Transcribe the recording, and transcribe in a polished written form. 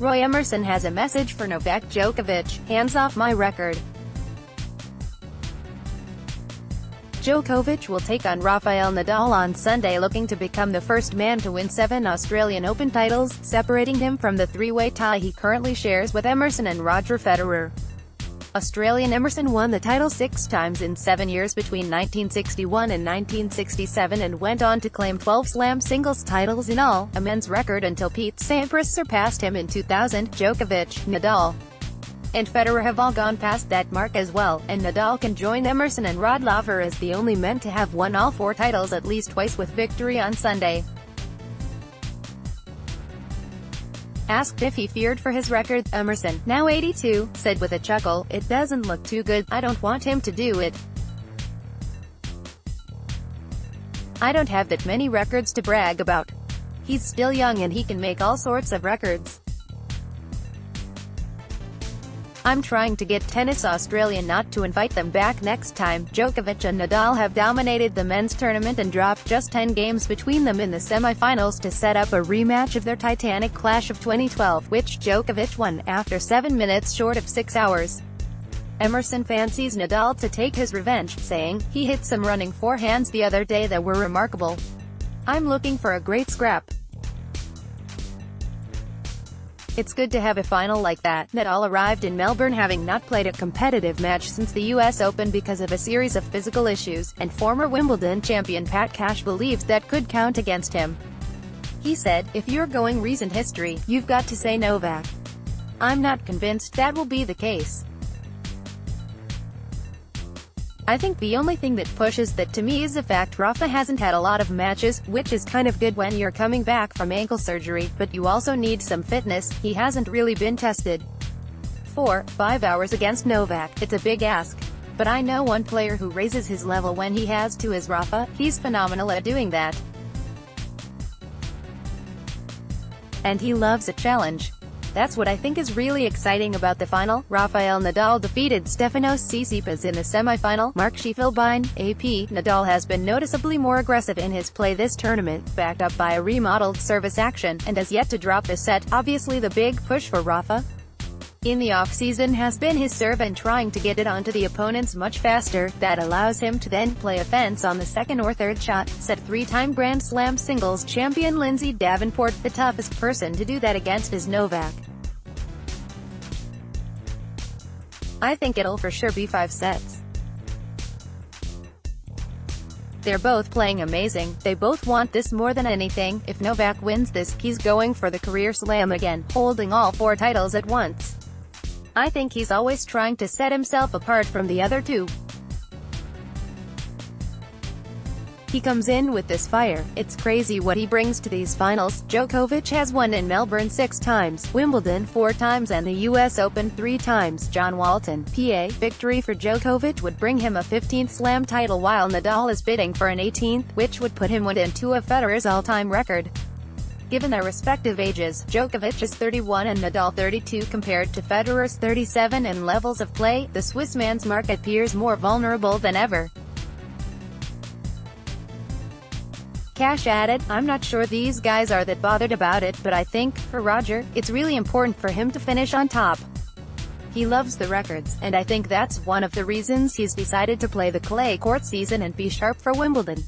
Roy Emerson has a message for Novak Djokovic: hands off my record. Djokovic will take on Rafael Nadal on Sunday, looking to become the first man to win 7 Australian Open titles, separating him from the three-way tie he currently shares with Emerson and Roger Federer. Australian Emerson won the title 6 times in 7 years between 1961 and 1967 and went on to claim 12 Slam singles titles in all, a men's record until Pete Sampras surpassed him in 2000. Djokovic, Nadal, and Federer have all gone past that mark as well, and Nadal can join Emerson and Roger Federer as the only men to have won all 4 titles at least twice with victory on Sunday. Asked if he feared for his record, Emerson, now 82, said with a chuckle, "It doesn't look too good. I don't want him to do it. I don't have that many records to brag about. He's still young and he can make all sorts of records. I'm trying to get Tennis Australia not to invite them back next time." Djokovic and Nadal have dominated the men's tournament and dropped just 10 games between them in the semi-finals to set up a rematch of their titanic clash of 2012, which Djokovic won after 7 minutes short of 6 hours. Emerson fancies Nadal to take his revenge, saying, "He hit some running forehands the other day that were remarkable. I'm looking for a great scrap. It's good to have a final like that." Nadal arrived in Melbourne having not played a competitive match since the US Open because of a series of physical issues, and former Wimbledon champion Pat Cash believes that could count against him. He said, "If you're going recent history, you've got to say Novak. I'm not convinced that will be the case. I think the only thing that pushes that to me is the fact Rafa hasn't had a lot of matches, which is kind of good when you're coming back from ankle surgery, but you also need some fitness. He hasn't really been tested. 4-5 hours against Novak, it's a big ask. But I know one player who raises his level when he has to is Rafa. He's phenomenal at doing that. And he loves a challenge. That's what I think is really exciting about the final." Rafael Nadal defeated Stefanos Tsitsipas in the semi-final. Mark Sheffield, AP. Nadal has been noticeably more aggressive in his play this tournament, backed up by a remodeled service action, and has yet to drop a set. Obviously the big push for Rafa in the off-season has been his serve and trying to get it onto the opponents much faster. That allows him to then play offense on the second or third shot, said 3-time Grand Slam singles champion Lindsay Davenport. The toughest person to do that against is Novak. I think it'll for sure be 5 sets. They're both playing amazing. They both want this more than anything. If Novak wins this, he's going for the career slam again, holding all 4 titles at once. I think he's always trying to set himself apart from the other two. He comes in with this fire. It's crazy what he brings to these finals. Djokovic has won in Melbourne 6 times, Wimbledon 4 times and the US Open 3 times. John Walton, PA. Victory for Djokovic would bring him a 15th Slam title while Nadal is bidding for an 18th, which would put him within 2 of Federer's all-time record. Given their respective ages, Djokovic is 31 and Nadal 32 compared to Federer's 37 and levels of play, the Swiss man's mark appears more vulnerable than ever. Cash added, "I'm not sure these guys are that bothered about it, but I think, for Roger, it's really important for him to finish on top. He loves the records, and I think that's one of the reasons he's decided to play the clay court season and be sharp for Wimbledon."